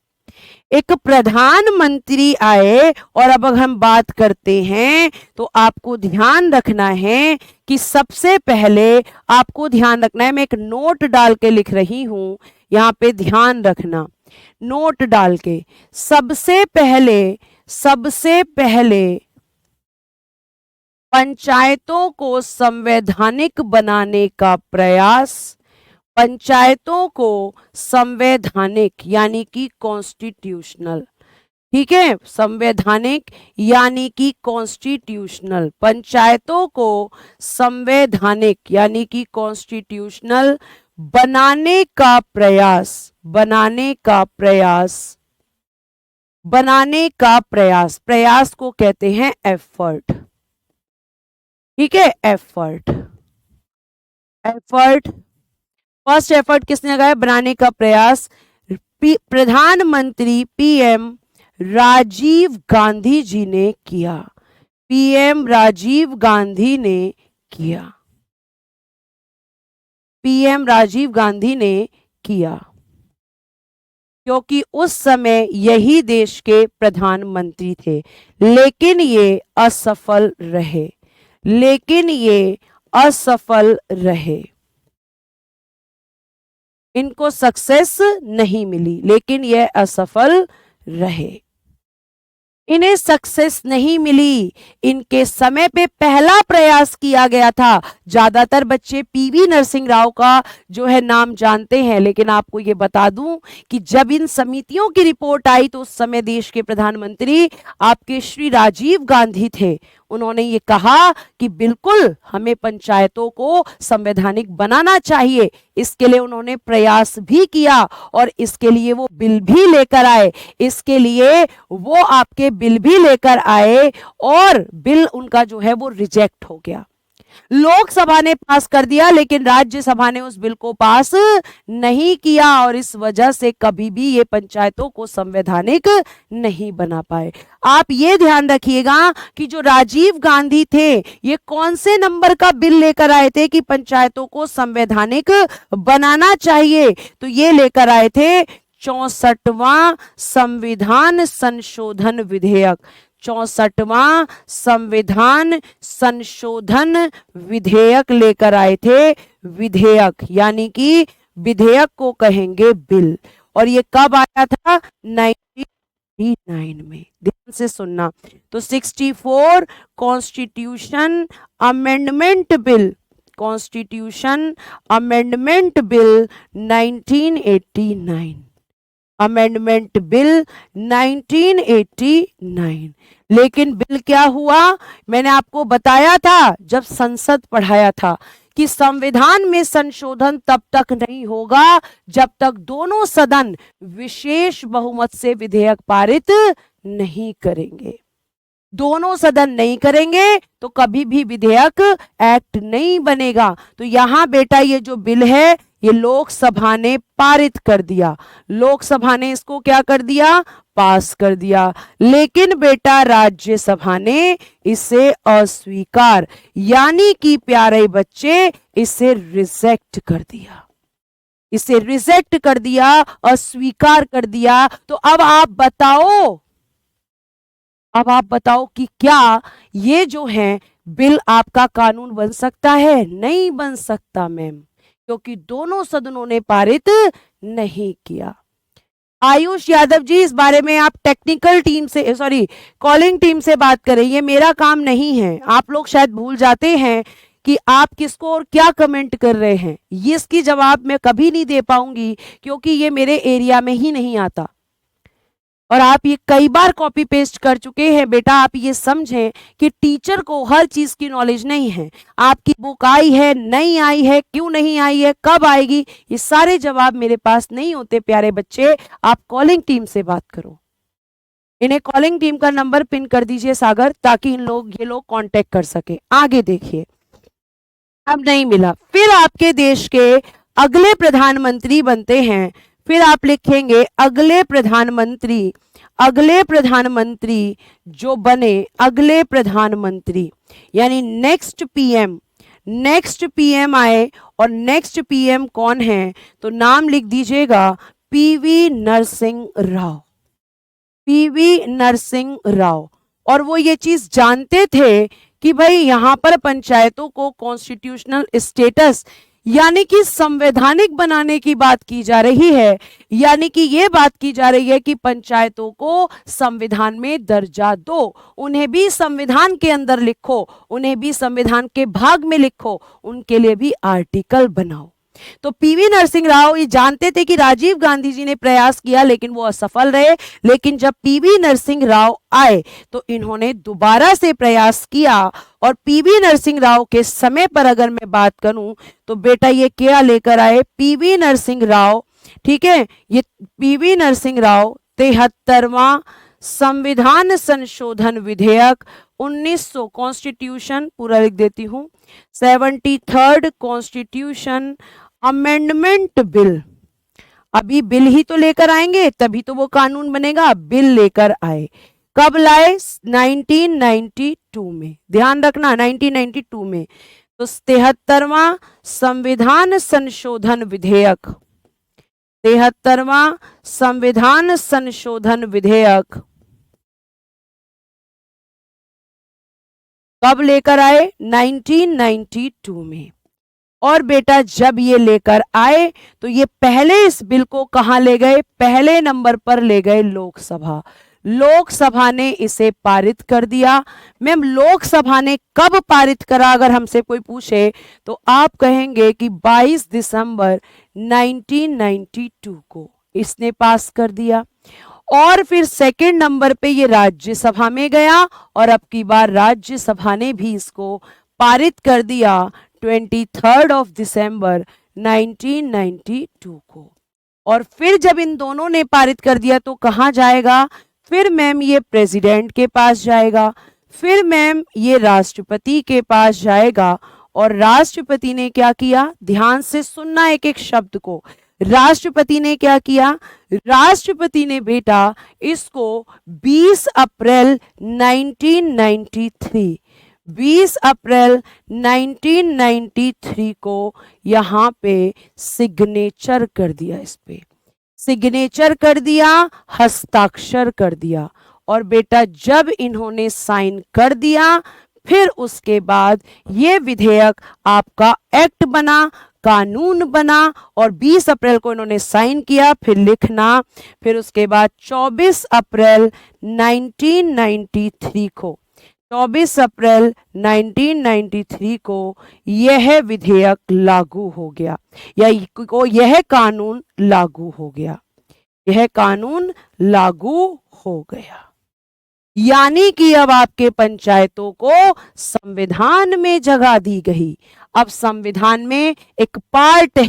एक प्रधानमंत्री आए, और अब अगर हम बात करते हैं तो आपको ध्यान रखना है कि सबसे पहले आपको ध्यान रखना है, मैं एक नोट डाल के लिख रही हूं, यहां पे ध्यान रखना, नोट डाल के, सबसे पहले पंचायतों को संवैधानिक बनाने का प्रयास, पंचायतों को संवैधानिक यानी कि कॉन्स्टिट्यूशनल, ठीक है, संवैधानिक यानी कि कॉन्स्टिट्यूशनल, पंचायतों को संवैधानिक यानी कि कॉन्स्टिट्यूशनल बनाने का प्रयास, बनाने का प्रयास को कहते हैं एफर्ट। ठीक है, एफर्ट, फर्स्ट एफर्ट किसने लगाया, बनाने का प्रयास प्रधानमंत्री पीएम राजीव गांधी जी ने किया, पीएम राजीव गांधी ने किया, पीएम राजीव गांधी ने किया, क्योंकि उस समय यही देश के प्रधानमंत्री थे, लेकिन ये असफल रहे, इनको सक्सेस नहीं मिली, लेकिन ये असफल रहे, इन्हें सक्सेस नहीं मिली। इनके समय पे पहला प्रयास किया गया था, ज्यादातर बच्चे पीवी नरसिंह राव का जो है नाम जानते हैं, लेकिन आपको ये बता दूं कि जब इन समितियों की रिपोर्ट आई तो उस समय देश के प्रधानमंत्री आपके श्री राजीव गांधी थे। उन्होंने ये कहा कि बिल्कुल हमें पंचायतों को संवैधानिक बनाना चाहिए। इसके लिए उन्होंने प्रयास भी किया और इसके लिए वो बिल भी लेकर आए। इसके लिए वो आपके बिल भी लेकर आए और बिल उनका जो है वो रिजेक्ट हो गया। लोकसभा ने पास कर दिया लेकिन राज्यसभा ने उस बिल को पास नहीं किया और इस वजह से कभी भी ये पंचायतों को संवैधानिक नहीं बना पाए। आप ये ध्यान रखिएगा कि जो राजीव गांधी थे ये कौन से नंबर का बिल लेकर आए थे कि पंचायतों को संवैधानिक बनाना चाहिए, तो ये लेकर आए थे 64वां संविधान संशोधन विधेयक। 64वां संविधान संशोधन विधेयक लेकर आए थे। विधेयक यानी कि विधेयक को कहेंगे बिल। और ये कब आया था? 1989 में। ध्यान से सुनना। तो 64 constitution amendment bill, constitution amendment bill 1989, amendment bill 1989। लेकिन बिल क्या हुआ? मैंने आपको बताया था जब संसद पढ़ाया था कि संविधान में संशोधन तब तक नहीं होगा जब तक दोनों सदन विशेष बहुमत से विधेयक पारित नहीं करेंगे। दोनों सदन नहीं करेंगे तो कभी भी विधेयक एक्ट नहीं बनेगा। तो यहां बेटा ये जो बिल है ये लोकसभा ने पारित कर दिया, लोकसभा ने इसको क्या कर दिया? पास कर दिया। लेकिन बेटा राज्यसभा ने इसे अस्वीकार यानी कि प्यारे बच्चे इसे रिजेक्ट कर दिया, इसे रिजेक्ट कर दिया, अस्वीकार कर दिया। तो अब आप बताओ, अब आप बताओ कि क्या ये जो है बिल आपका कानून बन सकता है? नहीं बन सकता मैम, क्योंकि दोनों सदनों ने पारित नहीं किया। आयुष यादव जी, इस बारे में आप टेक्निकल टीम से, सॉरी कॉलिंग टीम से बात करें, ये मेरा काम नहीं है। आप लोग शायद भूल जाते हैं कि आप किसको और क्या कमेंट कर रहे हैं। ये इसकी जवाब मैं कभी नहीं दे पाऊंगी क्योंकि ये मेरे एरिया में ही नहीं आता और आप ये कई बार कॉपी पेस्ट कर चुके हैं। बेटा आप ये समझें कि टीचर को हर चीज की नॉलेज नहीं है। आपकी बुक आई है, नहीं आई है, क्यों नहीं आई है, कब आएगी, ये सारे जवाब मेरे पास नहीं होते। प्यारे बच्चे आप कॉलिंग टीम से बात करो, इन्हें कॉलिंग टीम का नंबर पिन कर दीजिए सागर, ताकि ये लोग कांटेक्ट कर सके। आगे देखिए, अब नहीं मिला, फिर आपके देश के अगले प्रधानमंत्री बनते हैं। फिर आप लिखेंगे अगले प्रधानमंत्री, अगले प्रधानमंत्री जो बने, अगले प्रधानमंत्री यानी नेक्स्ट पीएम, नेक्स्ट पीएम आए। और नेक्स्ट पीएम कौन है? तो नाम लिख दीजिएगा पीवी नरसिंह राव, पीवी नरसिंह राव। और वो ये चीज जानते थे कि भाई यहां पर पंचायतों को कॉन्स्टिट्यूशनल स्टेटस यानी कि संवैधानिक बनाने की बात की जा रही है, यानी कि ये बात की जा रही है कि पंचायतों को संविधान में दर्जा दो, उन्हें भी संविधान के अंदर लिखो, उन्हें भी संविधान के भाग में लिखो, उनके लिए भी आर्टिकल बनाओ। तो पीवी नरसिंह राव ये जानते थे कि राजीव गांधी जी ने प्रयास किया लेकिन वो असफल रहे। लेकिन जब पीवी नरसिंह राव आए तो इन्होंने दोबारा से प्रयास किया। और पीवी नरसिंह राव के समय पर अगर मैं बात करूं तो बेटा ये क्या लेकर आए? पीवी नरसिंह राव, ठीक है, ये पीवी नरसिंह राव 73वां संविधान संशोधन विधेयक 1900, कॉन्स्टिट्यूशन पूरा लिख देती हूं, 73rd कॉन्स्टिट्यूशन अमेंडमेंट बिल। अभी बिल ही तो लेकर आएंगे तभी तो वो कानून बनेगा। बिल लेकर आए, कब लाए? 1992 में, ध्यान रखना 1992 में। तो 73वां संविधान संशोधन विधेयक, 73वां संविधान संशोधन विधेयक कब लेकर आए? 1992 में। और बेटा जब ये लेकर आए तो ये पहले इस बिल को कहां ले गए? पहले नंबर पर ले गए लोकसभा। लोकसभा ने इसे पारित कर दिया। मैम लोकसभा ने कब पारित करा? अगर हमसे कोई पूछे तो आप कहेंगे कि 22 दिसंबर 1992 को इसने पास कर दिया। और फिर सेकंड नंबर पे ये राज्यसभा में गया और अब की बार राज्यसभा ने भी इसको पारित कर दिया 23 दिसंबर 1992 को। और फिर जब इन दोनों ने पारित कर दिया तो कहाँ जाएगा? फिर मैम ये प्रेसिडेंट के पास जाएगा, फिर मैम ये राष्ट्रपति के पास जाएगा। और राष्ट्रपति ने क्या किया? ध्यान से सुनना एक एक शब्द को। राष्ट्रपति ने क्या किया? राष्ट्रपति ने बेटा इसको 20 अप्रैल 1993 20 अप्रैल 1993 को यहाँ पे सिग्नेचर कर दिया, इस पे सिग्नेचर कर दिया, हस्ताक्षर कर दिया। और बेटा जब इन्होंने साइन कर दिया फिर उसके बाद ये विधेयक आपका एक्ट बना, कानून बना। और 20 अप्रैल को इन्होंने साइन किया, फिर लिखना, फिर उसके बाद 24 अप्रैल 1993 को 24 अप्रैल 1993 को यह विधेयक लागू हो गया, या यह कानून लागू हो गया, यह कानून लागू हो गया। यानी कि अब आपके पंचायतों को संविधान में जगह दी गई। अब संविधान में एक पार्ट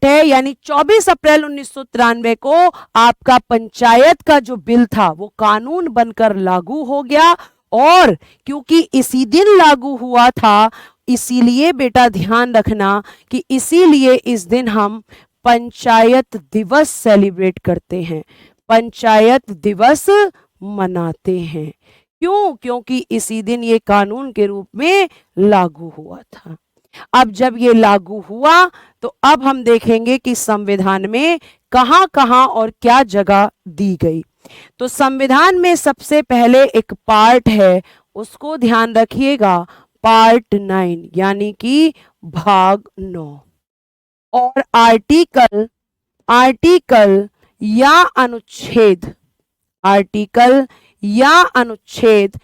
है, यानी 24 अप्रैल 1993 को आपका पंचायत का जो बिल था वो कानून बनकर लागू हो गया। और क्योंकि इसी दिन लागू हुआ था, इसीलिए बेटा ध्यान रखना कि इसीलिए इस दिन हम पंचायत दिवस सेलिब्रेट करते हैं, पंचायत दिवस मनाते हैं। क्यों? क्योंकि इसी दिन ये कानून के रूप में लागू हुआ था। अब जब ये लागू हुआ तो अब हम देखेंगे कि संविधान में कहां कहां और क्या जगह दी गई। तो संविधान में सबसे पहले एक पार्ट है, उसको ध्यान रखिएगा, पार्ट 9 यानी कि भाग 9। और आर्टिकल या अनुच्छेद, आर्टिकल या अनुच्छेद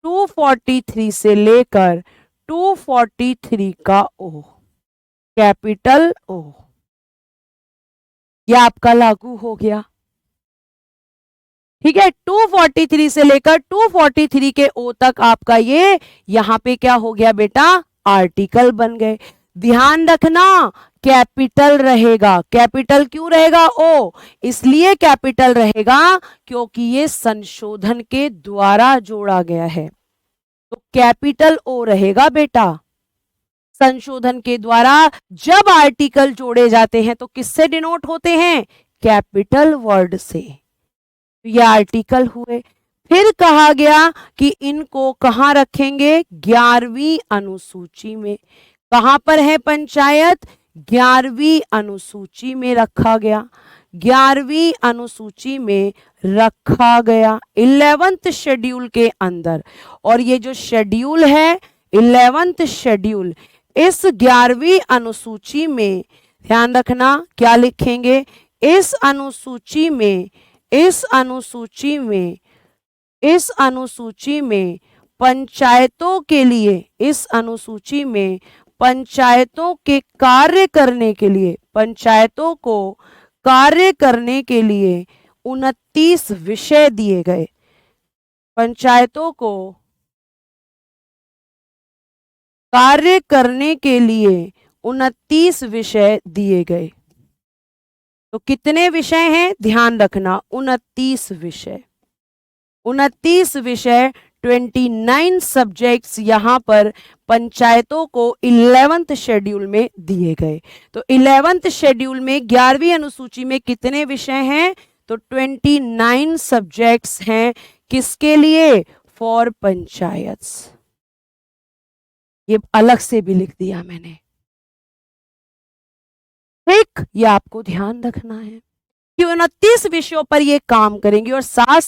243 से लेकर 243 का ओ, कैपिटल ओ, यह आपका लागू हो गया। ठीक है, 243 से लेकर 243 के ओ तक आपका ये यहां पे क्या हो गया बेटा? आर्टिकल बन गए। ध्यान रखना कैपिटल रहेगा। कैपिटल क्यों रहेगा? ओ, इसलिए कैपिटल रहेगा क्योंकि ये संशोधन के द्वारा जोड़ा गया है, तो कैपिटल ओ रहेगा बेटा। संशोधन के द्वारा जब आर्टिकल जोड़े जाते हैं तो किससे डिनोट होते हैं? कैपिटल वर्ड से। तो ये आर्टिकल हुए। फिर कहा गया कि इनको कहां रखेंगे? 11वीं अनुसूची में। कहां पर है पंचायत? 11वीं अनुसूची में रखा गया। 11वीं अनुसूची में रखा गया 11th शेड्यूल के अंदर। और ये जो शेड्यूल है 11th शेड्यूल, इस 11वीं अनुसूची में ध्यान रखना क्या लिखेंगे? इस अनुसूची में पंचायतों के लिए, इस अनुसूची में पंचायतों के कार्य करने के लिए, पंचायतों को कार्य करने के लिए 29 विषय दिए गए। पंचायतों को कार्य करने के लिए 29 विषय दिए गए। तो कितने विषय हैं? ध्यान रखना 29 विषय। 29 विषय, 29 सब्जेक्ट्स यहां पर पंचायतों को 11th शेड्यूल में दिए गए। तो 11th शेड्यूल में 11वीं अनुसूची में कितने विषय हैं? तो 29 सब्जेक्ट्स हैं। किसके लिए? फॉर पंचायत्स। ये अलग से भी लिख दिया मैंने, ठीक, ये आपको ध्यान रखना है कि 29 विषयों पर ये काम करेंगे। और साथ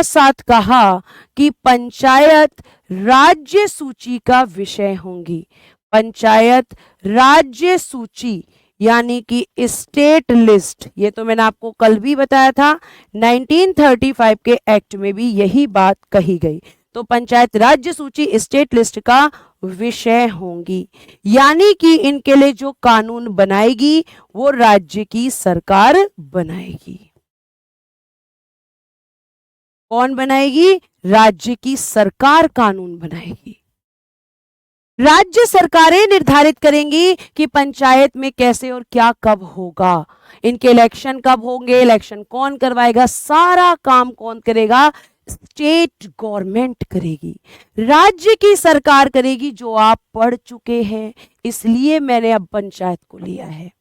साथ कहा कि पंचायत राज्य सूची का विषय होंगी। पंचायत राज्य सूची यानी कि स्टेट लिस्ट, ये तो मैंने आपको कल भी बताया था, 1935 के एक्ट में भी यही बात कही गई। तो पंचायत राज्य सूची स्टेट लिस्ट का विषय होंगी। यानी कि इनके लिए जो कानून बनाएगी वो राज्य की सरकार बनाएगी। कौन बनाएगी? राज्य की सरकार कानून बनाएगी। राज्य सरकारें निर्धारित करेंगी कि पंचायत में कैसे और क्या कब होगा, इनके इलेक्शन कब होंगे, इलेक्शन कौन करवाएगा, सारा काम कौन करेगा? स्टेट गवर्नमेंट करेगी, राज्य की सरकार करेगी, जो आप पढ़ चुके हैं। इसलिए मैंने अब पंचायत को लिया है।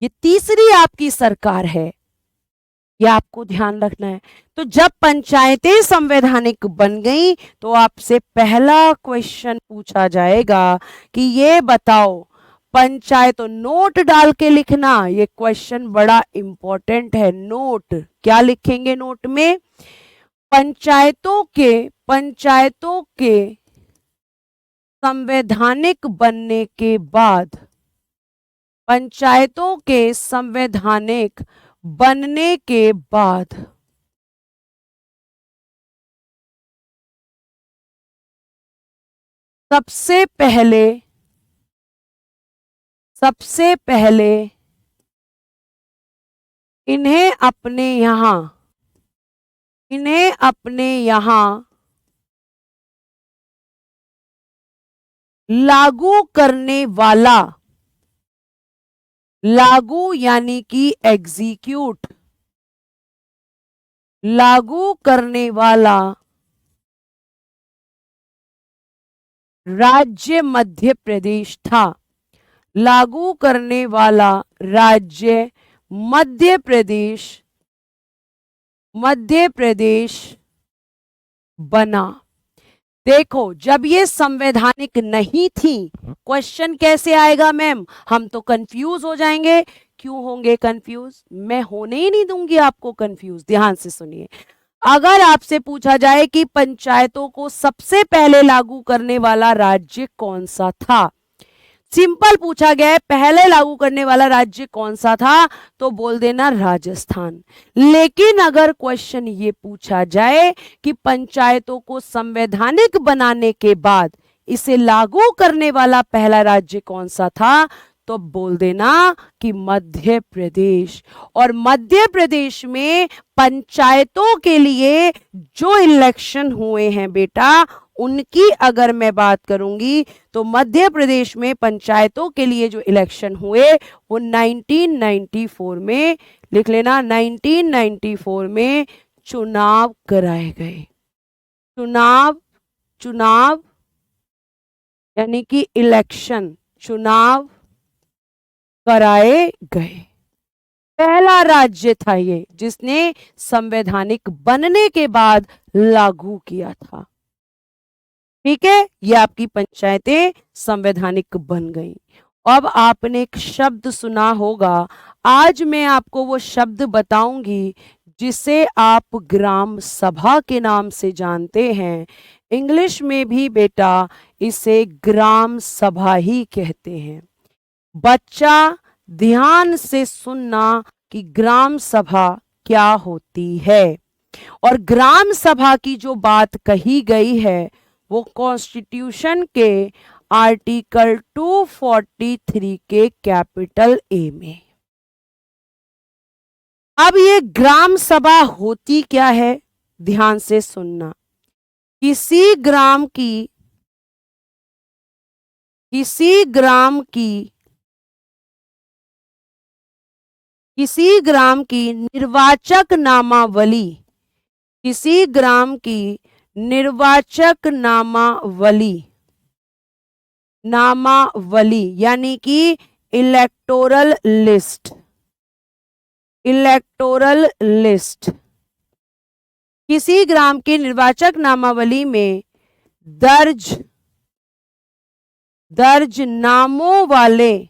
ये तीसरी आपकी सरकार है, ये आपको ध्यान रखना है। तो जब पंचायतें संवैधानिक बन गई तो आपसे पहला क्वेश्चन पूछा जाएगा कि ये बताओ पंचायत, तो नोट डाल के लिखना, ये क्वेश्चन बड़ा इंपॉर्टेंट है। नोट क्या लिखेंगे? नोट में पंचायतों के संवैधानिक बनने के बाद, पंचायतों के संवैधानिक बनने के बाद सबसे पहले इन्हें अपने यहां लागू करने वाला, लागू यानी कि एग्जीक्यूट, लागू करने वाला राज्य मध्य प्रदेश था। लागू करने वाला राज्य मध्य प्रदेश बना। देखो, जब ये संवैधानिक नहीं थी, क्वेश्चन कैसे आएगा मैम? हम तो कंफ्यूज हो जाएंगे। क्यों होंगे कंफ्यूज? मैं होने ही नहीं दूंगी आपको कंफ्यूज। ध्यान से सुनिए, अगर आपसे पूछा जाए कि पंचायतों को सबसे पहले लागू करने वाला राज्य कौन सा था, सिंपल पूछा गया है, पहले लागू करने वाला राज्य कौन सा था, तो बोल देना राजस्थान। लेकिन अगर क्वेश्चन ये पूछा जाए कि पंचायतों को संवैधानिक बनाने के बाद इसे लागू करने वाला पहला राज्य कौन सा था, तो बोल देना कि मध्य प्रदेश। और मध्य प्रदेश में पंचायतों के लिए जो इलेक्शन हुए हैं बेटा, उनकी अगर मैं बात करूंगी तो मध्य प्रदेश में पंचायतों के लिए जो इलेक्शन हुए वो 1994 में, लिख लेना, 1994 में चुनाव कराए गए। चुनाव यानी कि इलेक्शन, चुनाव कराए गए। पहला राज्य था ये जिसने संवैधानिक बनने के बाद लागू किया था। ठीक है, ये आपकी पंचायतें संवैधानिक बन गई। अब आपने एक शब्द सुना होगा, आज मैं आपको वो शब्द बताऊंगी जिसे आप ग्राम सभा के नाम से जानते हैं। इंग्लिश में भी बेटा इसे ग्राम सभा ही कहते हैं। बच्चा ध्यान से सुनना कि ग्राम सभा क्या होती है। और ग्राम सभा की जो बात कही गई है वो कॉन्स्टिट्यूशन के आर्टिकल 243 के कैपिटल ए में। अब ये ग्राम सभा होती क्या है, ध्यान से सुनना। किसी ग्राम की निर्वाचक नामावली, किसी ग्राम की निर्वाचक नामावली यानी कि इलेक्टोरल लिस्ट, किसी ग्राम की निर्वाचक नामावली में दर्ज नामों वाले,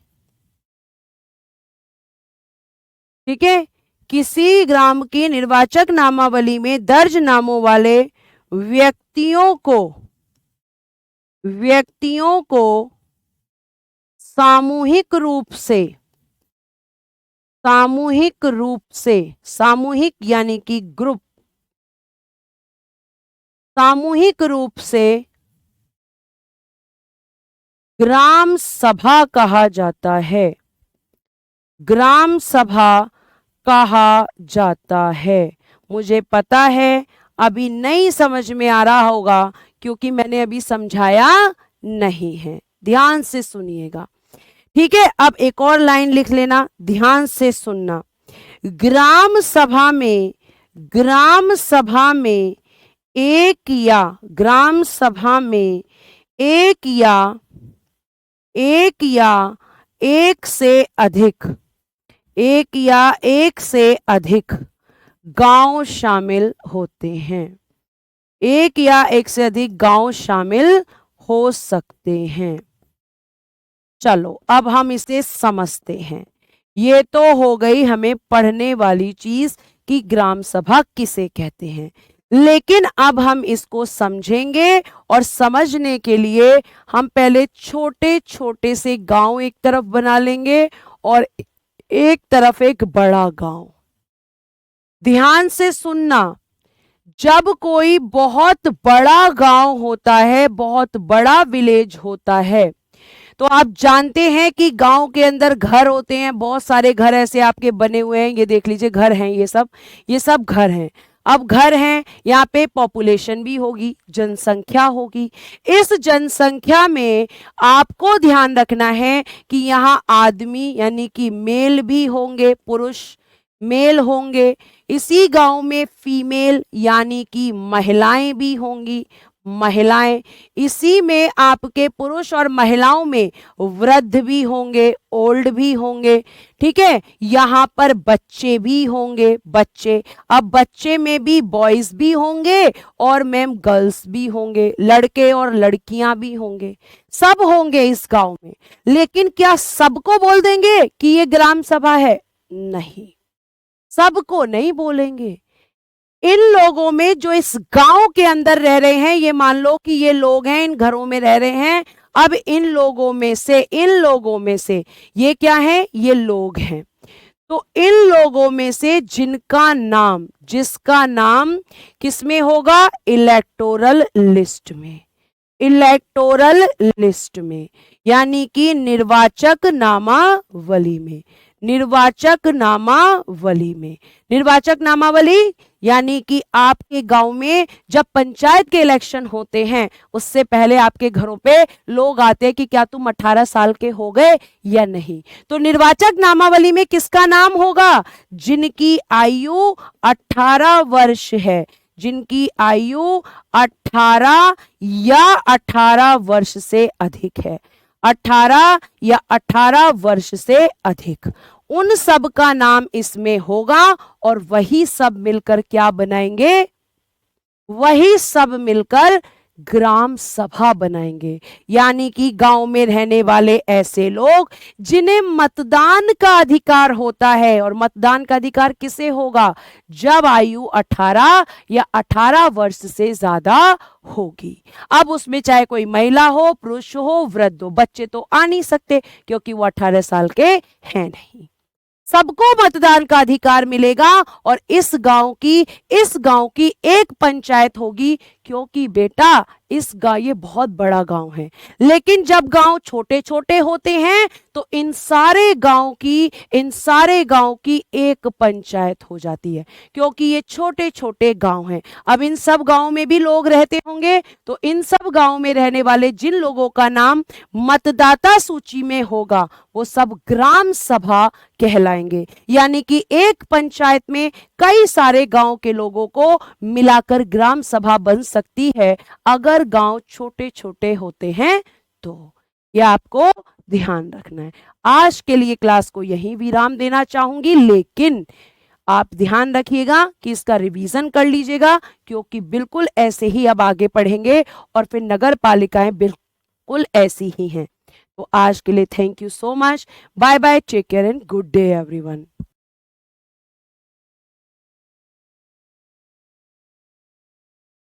ठीक है, किसी ग्राम की निर्वाचक नामावली में दर्ज नामों वाले व्यक्तियों को सामूहिक रूप से, सामूहिक यानी कि ग्रुप, सामूहिक रूप से ग्राम सभा कहा जाता है, ग्राम सभा कहा जाता है। मुझे पता है अभी नहीं समझ में आ रहा होगा क्योंकि मैंने अभी समझाया नहीं है, ध्यान से सुनिएगा। ठीक है, अब एक और लाइन लिख लेना, ध्यान से सुनना। ग्राम सभा में, ग्राम सभा में एक या, ग्राम सभा में एक या एक से अधिक, एक या एक से अधिक गांव शामिल होते हैं, एक या एक से अधिक गांव शामिल हो सकते हैं। चलो अब हम इसे समझते हैं। ये तो हो गई हमें पढ़ने वाली चीज कि ग्राम सभा किसे कहते हैं, लेकिन अब हम इसको समझेंगे और समझने के लिए हम पहले छोटे छोटे से गांव एक तरफ बना लेंगे और एक तरफ एक बड़ा गांव। ध्यान से सुनना, जब कोई बहुत बड़ा गांव होता है, बहुत बड़ा विलेज होता है, तो आप जानते हैं कि गांव के अंदर घर होते हैं, बहुत सारे घर ऐसे आपके बने हुए हैं, ये देख लीजिए घर हैं, ये सब घर हैं। अब घर हैं, यहाँ पे पॉपुलेशन भी होगी, जनसंख्या होगी। इस जनसंख्या में आपको ध्यान रखना है कि यहाँ आदमी यानी कि मेल भी होंगे, पुरुष मेल होंगे, इसी गांव में फीमेल यानी कि महिलाएं भी होंगी, महिलाएं, इसी में आपके पुरुष और महिलाओं में वृद्ध भी होंगे, ओल्ड भी होंगे। ठीक है, यहाँ पर बच्चे भी होंगे, बच्चे, अब बच्चे में भी बॉयज भी होंगे और मैम गर्ल्स भी होंगे, लड़के और लड़कियां भी होंगे, सब होंगे इस गांव में। लेकिन क्या सबको बोल देंगे कि ये ग्राम सभा है? नहीं, सबको नहीं बोलेंगे। इन लोगों में जो इस गांव के अंदर रह रहे हैं, ये मान लो कि ये लोग हैं, इन घरों में रह रहे हैं। अब इन लोगों में से ये क्या है? ये लोग हैं। तो इन लोगों में से जिनका नाम, जिसका नाम किसमें होगा? इलेक्टोरल लिस्ट में, इलेक्टोरल लिस्ट में यानी कि निर्वाचक नामावली में, निर्वाचक नामावली में, निर्वाचक नामावली यानी कि आपके गांव में जब पंचायत के इलेक्शन होते हैं उससे पहले आपके घरों पे लोग आते हैं कि क्या तुम 18 साल के हो गए या नहीं। तो निर्वाचक नामावली में किसका नाम होगा? जिनकी आयु 18 वर्ष है, जिनकी आयु 18 या 18 वर्ष से अधिक है, 18 या 18 वर्ष से अधिक, उन सब का नाम इसमें होगा। और वही सब मिलकर क्या बनाएंगे? वही सब मिलकर ग्राम सभा बनाएंगे। यानी कि गांव में रहने वाले ऐसे लोग जिन्हें मतदान का अधिकार होता है, और मतदान का अधिकार किसे होगा? जब आयु 18 या 18 वर्ष से ज्यादा होगी। अब उसमें चाहे कोई महिला हो, पुरुष हो, वृद्ध हो, बच्चे तो आ नहीं सकते क्योंकि वो 18 साल के हैं नहीं। सबको मतदान का अधिकार मिलेगा और इस गांव की एक पंचायत होगी, क्योंकि बेटा इस गांव, ये बहुत बड़ा गांव है। लेकिन जब गांव छोटे छोटे होते हैं तो इन सारे गांव की एक पंचायत हो जाती है, क्योंकि ये छोटे छोटे गांव हैं। अब इन सब गांव में भी लोग रहते होंगे, तो इन सब गांव में रहने वाले जिन लोगों का नाम मतदाता सूची में होगा वो सब ग्राम सभा कहलाएंगे। यानी कि एक पंचायत में कई सारे गांव के लोगों को मिलाकर ग्राम सभा बन सकती है, अगर गांव छोटे छोटे होते हैं तो। यह आपको ध्यान रखना है। आज के लिए क्लास को यहीं विराम देना चाहूंगी, लेकिन आप ध्यान रखिएगा कि इसका रिवीजन कर लीजिएगा, क्योंकि बिल्कुल ऐसे ही अब आगे पढ़ेंगे और फिर नगर पालिकाएं बिल्कुल ऐसी ही हैं। तो आज के लिए thank you so much, bye bye, take care and good day everyone.